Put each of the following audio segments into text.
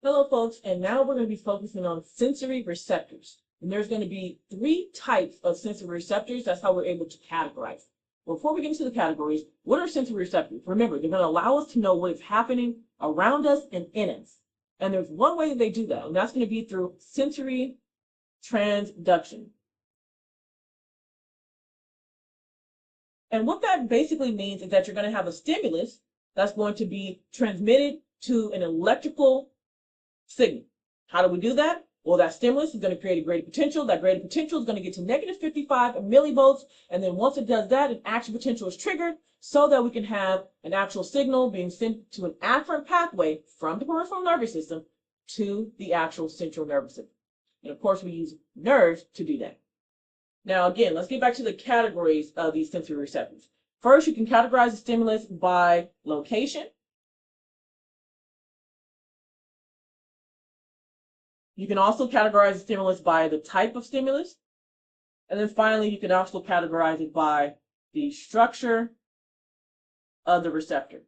Hello, folks, and now we're going to be focusing on sensory receptors. And there's going to be 3 types of sensory receptors. That's how we're able to categorize. Before we get into the categories, what are sensory receptors? Remember, they're going to allow us to know what is happening around us and in us. And there's one way that they do that, and that's going to be through sensory transduction. And what that basically means is that you're going to have a stimulus that's going to be transmitted to an electrical signal. How do we do that? Well, that stimulus is going to create a gradient potential. That gradient potential is going to get to negative 55 millivolts. And then once it does that, an action potential is triggered so that we can have an actual signal being sent to an afferent pathway from the peripheral nervous system to the actual central nervous system. And of course, we use nerves to do that. Now, again, let's get back to the categories of these sensory receptors. First, you can categorize the stimulus by location. You can also categorize the stimulus by the type of stimulus. And then finally, you can also categorize it by the structure of the receptor.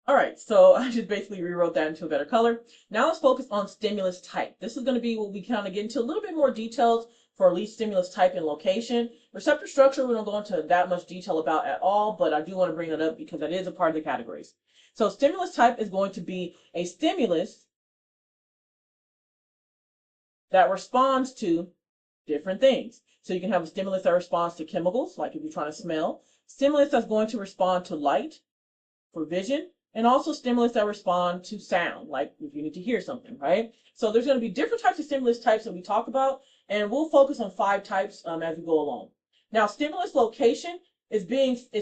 All right, so I just basically rewrote that into a better color. Now let's focus on stimulus type. This is going to be what we kind of get into a little bit more details for at least stimulus type and location. Receptor structure, we don't go into that much detail about at all, but I do want to bring it up because that is a part of the categories. So stimulus type is going to be a stimulus that responds to different things. So you can have a stimulus that responds to chemicals, like if you're trying to smell, stimulus that's going to respond to light for vision, and also stimulus that respond to sound, like if you need to hear something, right? So there's going to be different types of stimulus types that we talk about, and we'll focus on 5 types as we go along. Now, stimulus location is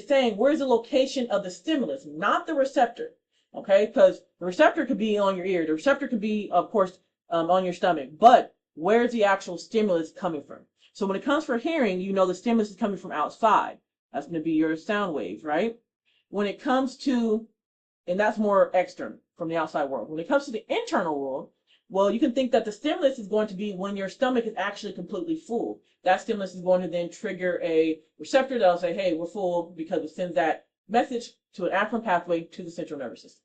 saying where's the location of the stimulus, not the receptor, okay? Because the receptor could be on your ear, the receptor could be, of course, on your stomach, but where's the actual stimulus coming from? So when it comes for hearing, you know the stimulus is coming from outside. That's going to be your sound waves, right? When it comes to, and that's more external from the outside world. When it comes to the internal world, well, you can think that the stimulus is going to be when your stomach is actually completely full. That stimulus is going to then trigger a receptor that'll say, hey, we're full, because it sends that message to an afferent pathway to the central nervous system.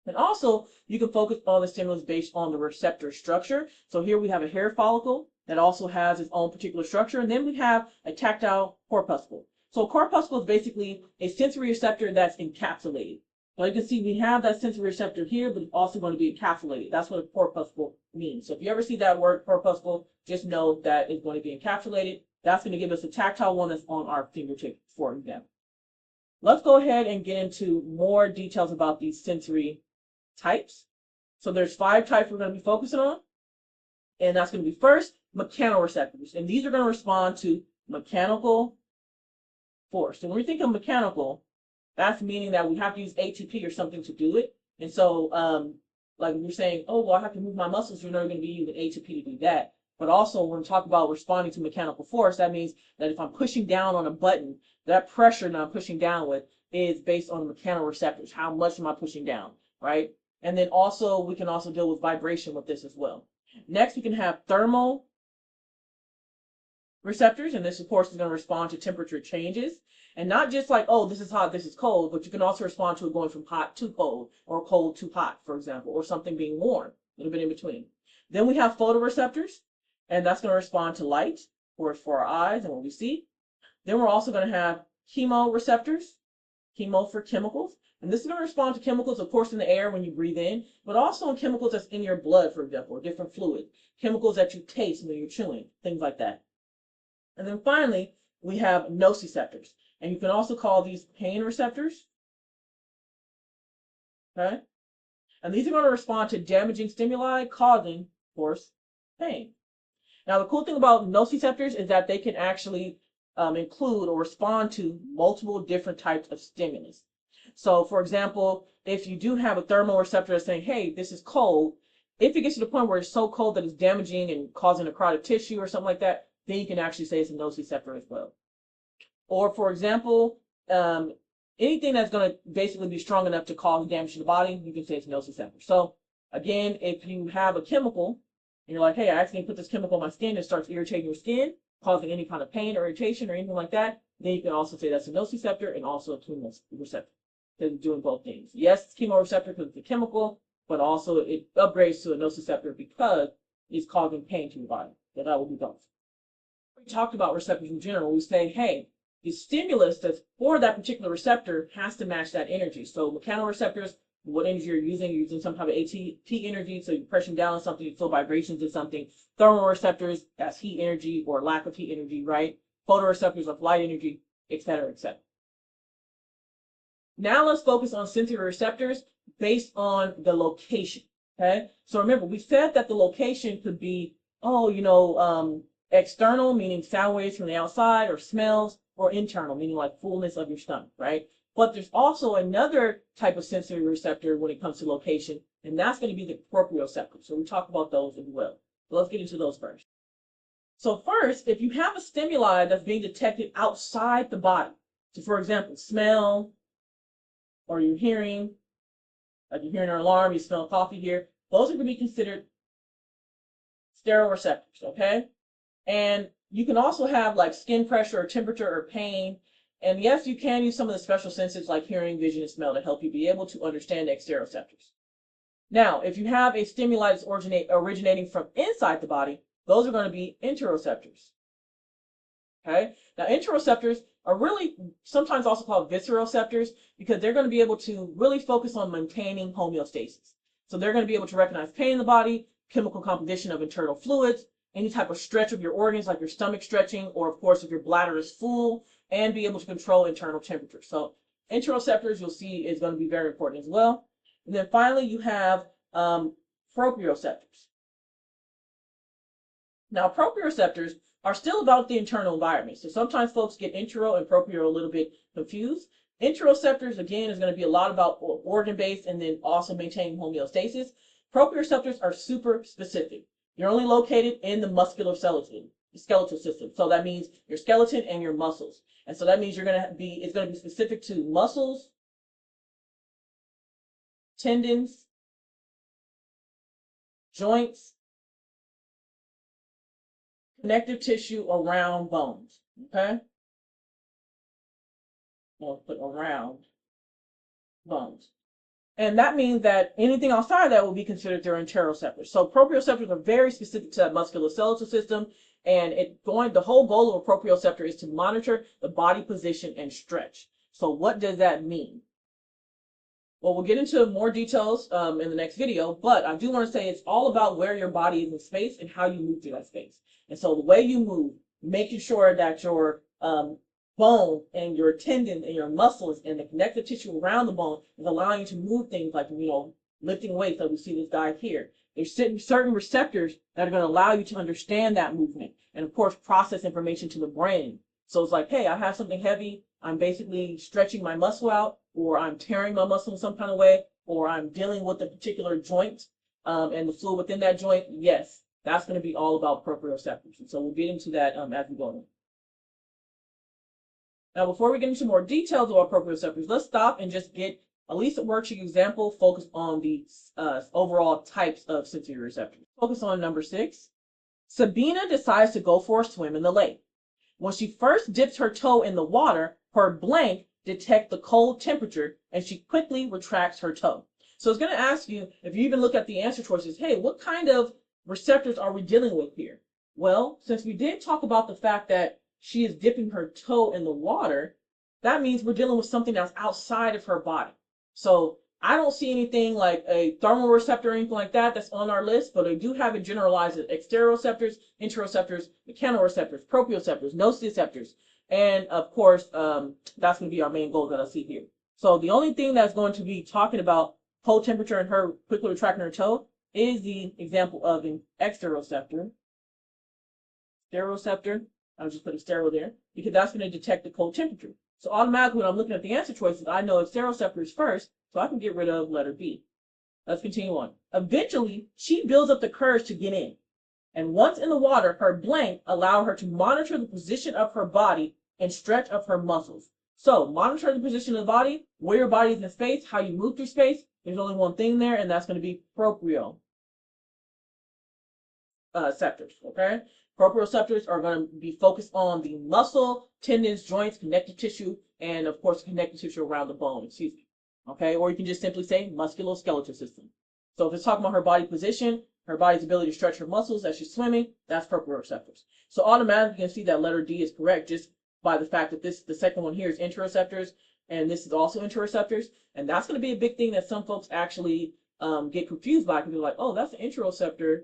And also, you can focus on the stimulus based on the receptor structure. So here we have a hair follicle that also has its own particular structure. And then we have a tactile corpuscle. So a corpuscle is basically a sensory receptor that's encapsulated. So you can see we have that sensory receptor here, but it's also going to be encapsulated. That's what a corpuscle means. So if you ever see that word corpuscle, just know that it's going to be encapsulated. That's going to give us a tactile one that's on our fingertip, for example. Let's go ahead and get into more details about these sensory types. So there's 5 types we're going to be focusing on. And that's going to be first, mechanoreceptors. And these are going to respond to mechanical force. So when we think of mechanical, that's meaning that we have to use ATP or something to do it. And so, like we're saying, oh, well, I have to move my muscles, you're never going to be using ATP to do that. But also, when we talk about responding to mechanical force, that means that if I'm pushing down on a button, that pressure that I'm pushing down with is based on the mechanoreceptors. How much am I pushing down, right? And then also, we can also deal with vibration with this as well. Next, we can have thermal receptors, and this, of course, is going to respond to temperature changes. And not just like, oh, this is hot, this is cold, but you can also respond to it going from hot to cold, or cold to hot, for example, or something being warm, a little bit in between. Then we have photoreceptors, and that's going to respond to light, or for our eyes and what we see. Then we're also going to have chemoreceptors, chemo for chemicals. And this is going to respond to chemicals, of course, in the air when you breathe in, but also in chemicals that's in your blood, for example, or different fluids, chemicals that you taste when you're chewing, things like that. And then finally, we have nociceptors. And you can also call these pain receptors. Okay? And these are going to respond to damaging stimuli, causing, of course, pain. Now, the cool thing about nociceptors is that they can actually include or respond to multiple different types of stimulus. So, for example, if you do have a thermal receptor that's saying, hey, this is cold, if it gets to the point where it's so cold that it's damaging and causing necrotic tissue or something like that, then you can actually say it's a nociceptor as well. Or, for example, anything that's going to basically be strong enough to cause damage to the body, you can say it's a nociceptor. So, again, if you have a chemical, and you're like, hey, I accidentally put this chemical on my skin, and it starts irritating your skin, causing any kind of pain or irritation or anything like that, then you can also say that's a nociceptor and also a chemoreceptor. They're doing both things. Yes, it's chemoreceptor because it's a chemical, but also it upgrades to a nociceptor because it's causing pain to your body. So that will be both. We talked about receptors in general. We say, hey, the stimulus that's for that particular receptor has to match that energy. So mechanoreceptors, what energy you're using some type of ATP energy, so you're pressing down on something, you feel vibrations in something. Thermoreceptors, that's heat energy or lack of heat energy, right? Photoreceptors of light energy, etc., etc. Now let's focus on sensory receptors based on the location, okay? So remember, we said that the location could be, external, meaning sound waves from the outside, or smells, or internal, meaning like fullness of your stomach, right? But there's also another type of sensory receptor when it comes to location, and that's going to be the proprioceptors. So we talk about those as well. So let's get into those first. So first, if you have a stimuli that's being detected outside the body, so for example, smell, or you're hearing, like you're hearing an alarm, you smell coffee here, those are going to be considered stereoreceptors, okay? And you can also have like skin pressure or temperature or pain. And yes, you can use some of the special senses like hearing, vision, and smell to help you be able to understand the exteroceptors. Now, if you have a stimuli that's originating from inside the body, those are going to be interoceptors. Okay? Now, interoceptors are really sometimes also called visceroceptors because they're going to be able to really focus on maintaining homeostasis. So they're going to be able to recognize pain in the body, chemical composition of internal fluids, any type of stretch of your organs like your stomach stretching, or of course if your bladder is full, and be able to control internal temperature. So interoceptors, you'll see, is going to be very important as well. And then finally you have proprioceptors. Now proprioceptors are still about the internal environment. So sometimes folks get intro and proprio a little bit confused. Interoceptors, again, is going to be a lot about organ-based and then also maintaining homeostasis. Proprioceptors are super specific. You're only located in the skeletal system. So that means your skeleton and your muscles. And so that means it's going to be specific to muscles, tendons, joints, connective tissue around bones. Okay? We'll put around bones. And that means that anything outside of that will be considered their interoceptors. So proprioceptors are very specific to that musculoskeletal system. And the whole goal of a proprioceptor is to monitor the body position and stretch. So what does that mean? Well, we'll get into more details in the next video, but I do want to say it's all about where your body is in space and how you move through that space. And so the way you move, making sure that your bone and your tendon and your muscles and the connective tissue around the bone is allowing you to move things like, lifting weights, like we see this guy here. There's certain receptors that are going to allow you to understand that movement and, of course, process information to the brain. So it's like, hey, I have something heavy. I'm basically stretching my muscle out, or I'm tearing my muscle in some kind of way, or I'm dealing with a particular joint and the fluid within that joint. Yes, that's going to be all about proprioceptors. And so we'll get into that as we go on. Now, before we get into more details about proprioceptors, let's stop and just get at least a worksheet example focused on the overall types of sensory receptors. Focus on number 6. Sabina decides to go for a swim in the lake. When she first dips her toe in the water, her blank detects the cold temperature and she quickly retracts her toe. So it's going to ask you, if you even look at the answer choices, hey, what kind of receptors are we dealing with here? Well, since we did talk about the fact that she is dipping her toe in the water, that means we're dealing with something that's outside of her body. So I don't see anything like a thermoreceptor or anything like that that's on our list, but I do have it generalized as exteroceptors, interoceptors, mechanoreceptors, proprioceptors, nociceptors, and of course, that's going to be our main goal that I see here. So the only thing that's going to be talking about cold temperature and her quickly retracting her toe is the example of an exteroceptor. Stereoceptor, I'll just put a stereo there, because that's going to detect the cold temperature. So automatically when I'm looking at the answer choices, I know exteroceptors first, so I can get rid of letter B. Let's continue on. Eventually, she builds up the courage to get in. And once in the water, her blank allow her to monitor the position of her body and stretch of her muscles. So monitor the position of the body, where your body is in space, how you move through space. There's only one thing there, and that's going to be proprioceptors, okay? Proprioceptors are going to be focused on the muscle, tendons, joints, connective tissue, and of course, connective tissue around the bone, excuse me. Okay, or you can just simply say musculoskeletal system. So if it's talking about her body position, her body's ability to stretch her muscles as she's swimming, that's proprioceptors. So automatically you can see that letter D is correct just by the fact that the second one here is interoceptors, and this is also interoceptors. And that's going to be a big thing that some folks actually get confused by, because they're like, oh, that's an interoceptor.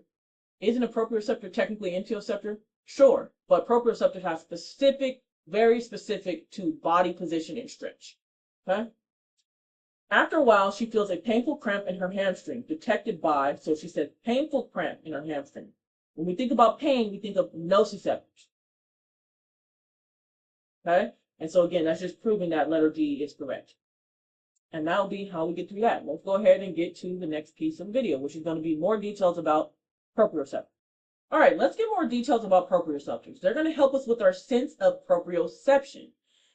Isn't a proprioceptor technically interoceptor? Sure, but proprioceptor has specific, very specific to body position and stretch. Okay? After a while, she feels a painful cramp in her hamstring, detected by, so she said, painful cramp in her hamstring. When we think about pain, we think of nociceptors. Okay? And so again, that's just proving that letter D is correct. And that'll be how we get through that. Let's go ahead and get to the next piece of the video, which is going to be more details about proprioceptors. All right, let's get more details about proprioceptors. They're going to help us with our sense of proprioception.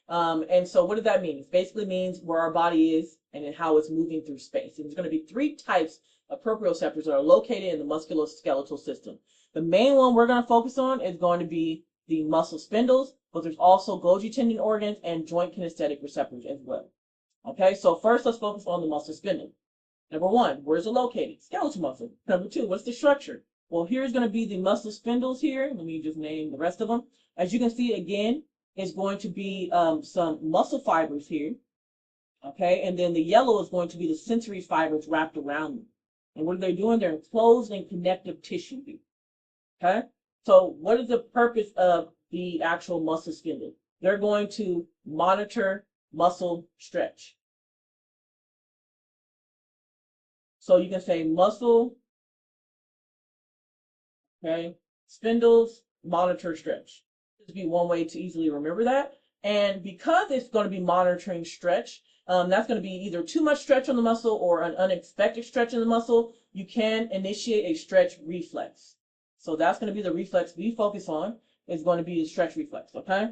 And so what does that mean? It basically means where our body is and how it's moving through space. And there's going to be 3 types of proprioceptors that are located in the musculoskeletal system. The main one we're going to focus on is going to be the muscle spindles, but there's also Golgi tendon organs and joint kinesthetic receptors as well. Okay, so first let's focus on the muscle spindle. Number 1, where's it located? Skeletal muscle. Number 2, what's the structure? Well, here's going to be the muscle spindles here. Let me just name the rest of them. As you can see, again, it's going to be some muscle fibers here. Okay, and then the yellow is going to be the sensory fibers wrapped around them. And what are they doing? They're enclosed in connective tissue here. Okay, so what is the purpose of the actual muscle spindle? They're going to monitor muscle stretch. So you can say muscle, okay, spindles, monitor stretch. This would be one way to easily remember that. And because it's going to be monitoring stretch, that's going to be either too much stretch on the muscle or an unexpected stretch in the muscle, you can initiate a stretch reflex. So that's going to be the reflex we focus on, is going to be the stretch reflex, okay?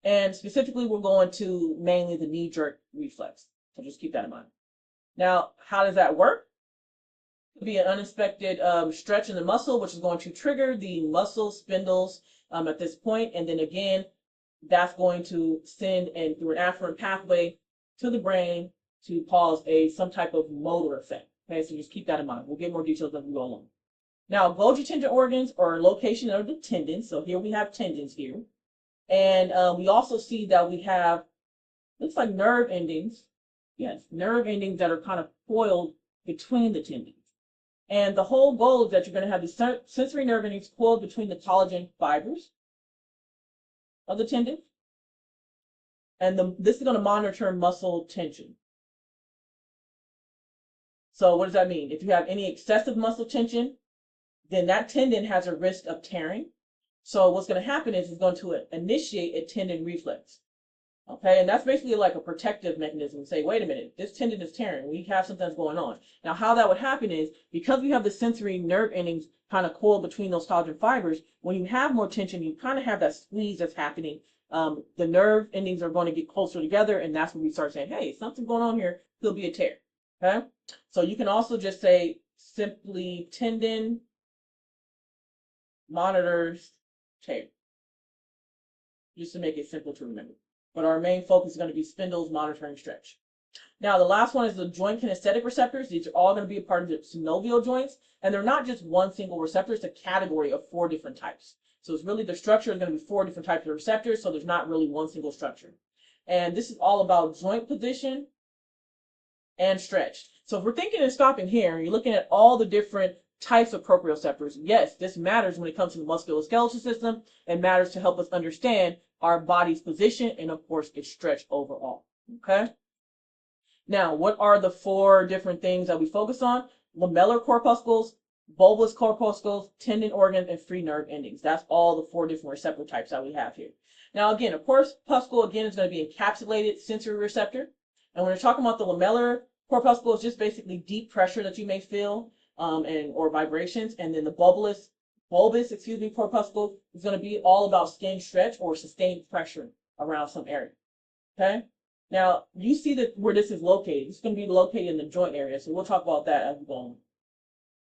And specifically, we're going to mainly the knee jerk reflex. So just keep that in mind. Now, how does that work? It could be an unexpected stretch in the muscle, which is going to trigger the muscle spindles at this point. And then again, that's going to send and through an afferent pathway to the brain to cause some type of motor effect. Okay, so just keep that in mind. We'll get more details as we go along. Now, Golgi tendon organs are location of the tendons. So here we have tendons here. And we also see that we have, looks like nerve endings. Yes, nerve endings that are kind of coiled between the tendons. And the whole goal is that you're going to have the sensory nerve endings coiled between the collagen fibers of the tendon. And this is going to monitor muscle tension. So what does that mean? If you have any excessive muscle tension, then that tendon has a risk of tearing. So what's going to happen is it's going to initiate a tendon reflex. Okay, and that's basically like a protective mechanism. Say, wait a minute, this tendon is tearing. We have something that's going on. Now, how that would happen is because we have the sensory nerve endings kind of coiled between those collagen fibers, when you have more tension, you kind of have that squeeze that's happening. The nerve endings are going to get closer together, and that's when we start saying, hey, something's going on here. There'll be a tear. Okay, so you can also just say simply tendon monitors tear, just to make it simple to remember. But our main focus is going to be spindles, monitoring stretch. Now, the last one is the joint kinesthetic receptors. These are all going to be a part of the synovial joints, and they're not just one single receptor. It's a category of 4 different types. So it's really the structure is going to be 4 different types of receptors, so there's not really one single structure. And this is all about joint position and stretch. So if we're thinking and stopping here, and you're looking at all the different types of proprioceptors, yes, this matters when it comes to the musculoskeletal system. It matters to help us understand our body's position and, of course, its stretch overall. Okay? Now, what are the 4 different things that we focus on? Lamellar corpuscles, bulbous corpuscles, tendon organs, and free nerve endings. That's all the 4 different receptor types that we have here. Now, again, a corpuscle, again, is going to be encapsulated sensory receptor. And when we're talking about the lamellar corpuscle, it's just basically deep pressure that you may feel or vibrations. And then the bulbous corpuscle is going to be all about skin stretch or sustained pressure around some area. Okay? Now, you see that where this is located. It's going to be located in the joint area, so we'll talk about that as we go on.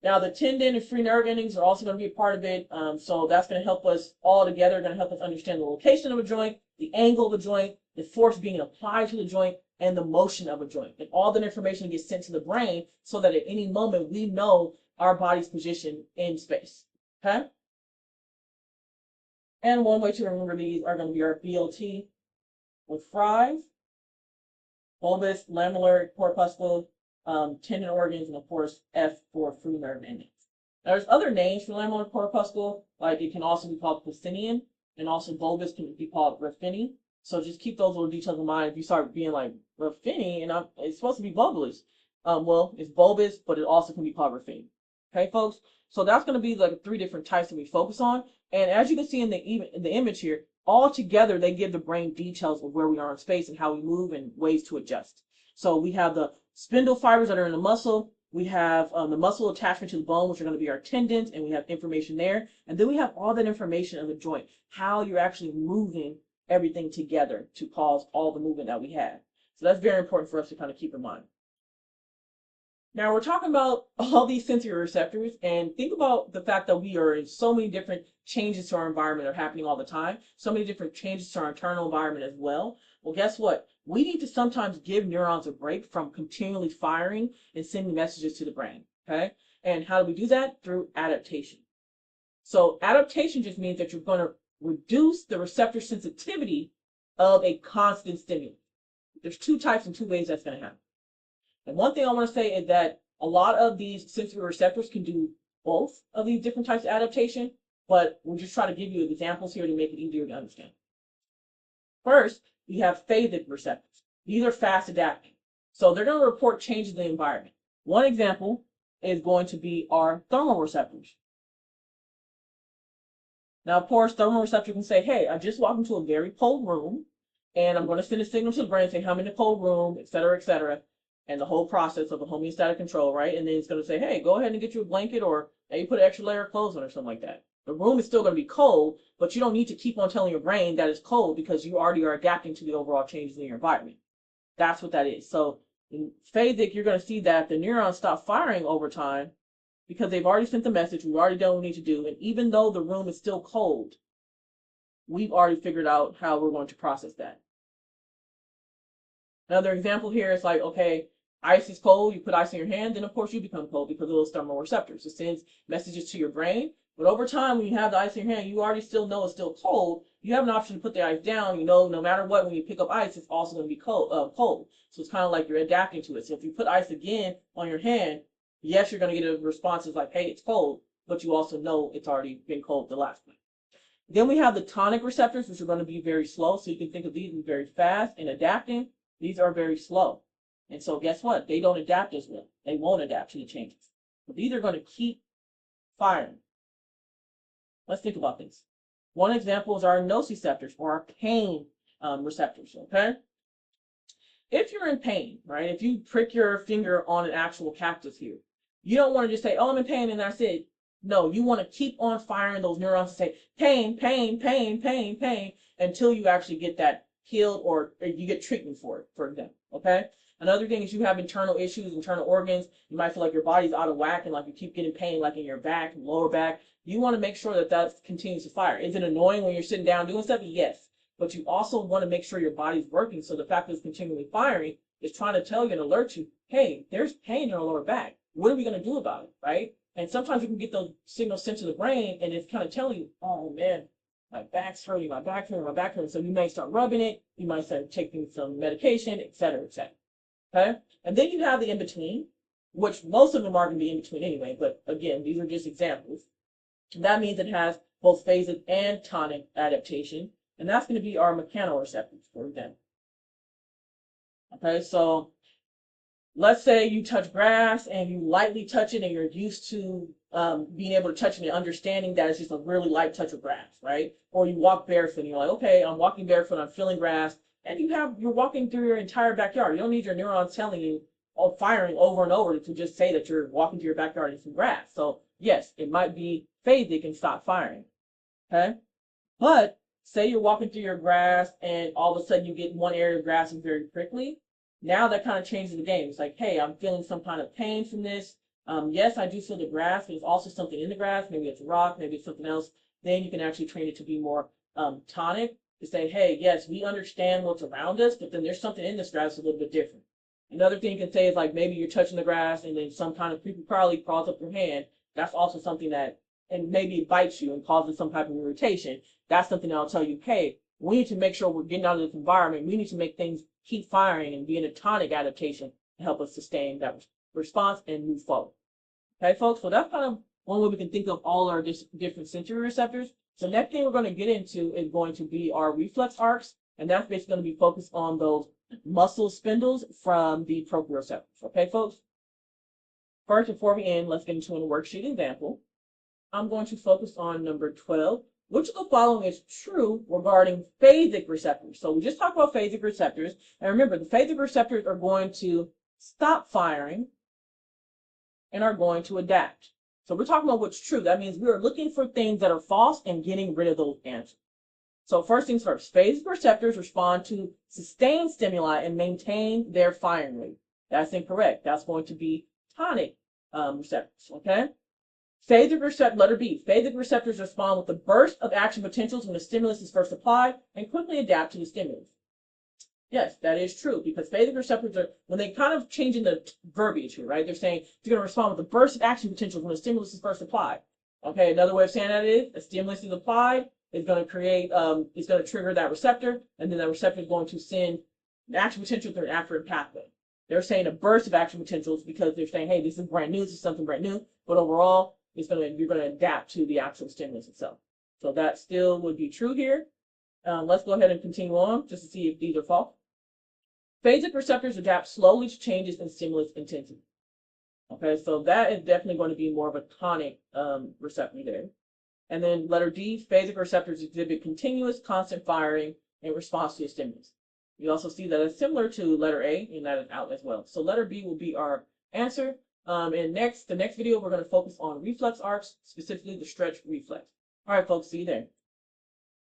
Now, the tendon and free nerve endings are also going to be a part of it, so that's going to help us all together, going to help us understand the location of a joint, the angle of the joint, the force being applied to the joint, and the motion of a joint. And all that information gets sent to the brain so that at any moment we know our body's position in space. Okay? And one way to remember these are going to be our BLT with fries, bulbous, lamellar, corpuscle, tendon organs, and of course F for free nerve endings. Now, there's other names for lamellar corpuscle, like it can also be called Pacinian, and also bulbous can be called Ruffini. So just keep those little details in mind. If you start being like Ruffini, and it's supposed to be bulbous, well, it's bulbous, but it also can be called Ruffini. Okay, folks. So that's going to be like 3 different types that we focus on. And as you can see in the image here, all together they give the brain details of where we are in space and how we move and ways to adjust. So we have the spindle fibers that are in the muscle. We have the muscle attachment to the bone, which are going to be our tendons, and we have information there. And then we have all that information of the joint, how you're actually moving everything together to cause all the movement that we have. So that's very important for us to kind of keep in mind. Now we're talking about all these sensory receptors, and think about the fact that we are in so many different changes to our environment are happening all the time, so many different changes to our internal environment as well. Well, guess what? We need to sometimes give neurons a break from continually firing and sending messages to the brain, okay? And how do we do that? Through adaptation. So adaptation just means that you're going to reduce the receptor sensitivity of a constant stimulus. There's 2 types and 2 ways that's going to happen. And one thing I want to say is that a lot of these sensory receptors can do both of these different types of adaptation, but we'll just try to give you examples here to make it easier to understand. First, we have phasic receptors. These are fast adapting. So they're going to report changes in the environment. One example is going to be our thermoreceptors. Now, of course, thermoreceptor can say, hey, I just walked into a very cold room, and I'm going to send a signal to the brain saying, I'm in a cold room, et cetera, and the whole process of a homeostatic control, right? And then it's going to say, hey, go ahead and get you a blanket, or maybe put an extra layer of clothes on or something like that. The room is still going to be cold, but you don't need to keep on telling your brain that it's cold because you already are adapting to the overall changes in your environment. That's what that is. So in phasic, you're going to see that the neurons stop firing over time because they've already sent the message, we've already done what we need to do, and even though the room is still cold, we've already figured out how we're going to process that. Another example here is like, okay, ice is cold, you put ice in your hand, then of course you become cold because of those thermoreceptors. It sends messages to your brain, but over time when you have the ice in your hand, you already still know it's still cold. You have an option to put the ice down. You know, no matter what, when you pick up ice, it's also going to be cold. So it's kind of like you're adapting to it. So if you put ice again on your hand, yes, you're going to get a response that's like, hey, it's cold, but you also know it's already been cold the last time. Then we have the tonic receptors, which are going to be very slow. So you can think of these as very fast and adapting. These are very slow. And so guess what? They don't adapt as well. They won't adapt to the changes. But these are going to keep firing. Let's think about this. One example is our nociceptors, or our pain receptors, okay? If you're in pain, right, if you prick your finger on an actual cactus here, you don't want to just say, oh, I'm in pain, and that's it. No, you want to keep on firing those neurons and say, pain, pain, pain, pain, pain, until you actually get that healed or you get treatment for it, for example, okay? Another thing is you have internal issues, internal organs. You might feel like your body's out of whack and like you keep getting pain like in your back, lower back. You want to make sure that that continues to fire. Is it annoying when you're sitting down doing stuff? Yes. But you also want to make sure your body's working. So the fact that it's continually firing is trying to tell you and alert you, hey, there's pain in your lower back. What are we going to do about it, right? And sometimes you can get those signals sent to the brain and it's kind of telling you, oh man, my back's hurting, my back hurting, my back hurting. So you may start rubbing it. You might start taking some medication, et cetera, et cetera. Okay? And then you have the in-between, which most of them are going to be in between anyway. But again, these are just examples. And that means it has both phasic and tonic adaptation. And that's going to be our mechanoreceptors, for example. Okay, so let's say you touch grass and you lightly touch it and you're used to being able to touch it and understanding that it's just a really light touch of grass, right? Or you walk barefoot and you're like, okay, I'm walking barefoot, I'm feeling grass, and you're walking through your entire backyard. You don't need your neurons telling you, or firing over and over to just say that you're walking to your backyard in some grass. So yes, it might be phasic and stop firing, okay? But say you're walking through your grass and all of a sudden you get one area of grass is very prickly. Now that kind of changes the game. It's like, hey, I'm feeling some kind of pain from this. Yes, I do feel the grass, but there's also something in the grass. Maybe it's a rock, maybe it's something else. Then you can actually train it to be more tonic to say, hey, yes, we understand what's around us, but then there's something in this grass that's a little bit different. Another thing you can say is like maybe you're touching the grass and then some kind of creepy crawly crawls up your hand. That's also something that, and maybe it bites you and causes some type of irritation. That's something that'll tell you, hey, we need to make sure we're getting out of this environment. We need to make things keep firing and be in a tonic adaptation to help us sustain that response and move forward. Okay, folks, so that's kind of one way we can think of all our different sensory receptors. So next thing we're going to get into is going to be our reflex arcs, and that's basically going to be focused on those muscle spindles from the proprioceptors. Okay, folks? First, before we end, let's get into a worksheet example. I'm going to focus on number 12. Which of the following is true regarding phasic receptors? So we just talked about phasic receptors. And remember, the phasic receptors are going to stop firing and are going to adapt. So we're talking about what's true. That means we are looking for things that are false and getting rid of those answers. So first things first, phasic receptors respond to sustained stimuli and maintain their firing rate. That's incorrect. That's going to be tonic receptors, okay? Phasic receptor, letter B, phasic receptors respond with a burst of action potentials when the stimulus is first applied and quickly adapt to the stimulus. Yes, that is true, because phasic receptors are, when they kind of changing the verbiage here, right? They're saying they're going to respond with a burst of action potentials when the stimulus is first applied. Okay, another way of saying that is a stimulus is applied, it's going to create, it's going to trigger that receptor, and then that receptor is going to send an action potential through an afferent pathway. They're saying a burst of action potentials because they're saying, hey, this is brand new, this is something brand new, but overall, you're going to adapt to the actual stimulus itself. So that still would be true here. Let's go ahead and continue on just to see if these are false. Phasic receptors adapt slowly to changes in stimulus intensity. Okay, so that is definitely going to be more of a tonic receptor there. And then letter D, phasic receptors exhibit continuous, constant firing in response to a stimulus. You also see that it's similar to letter A, and that is out as well. So letter B will be our answer. And the next video, we're going to focus on reflex arcs, specifically the stretch reflex. All right, folks, see you there.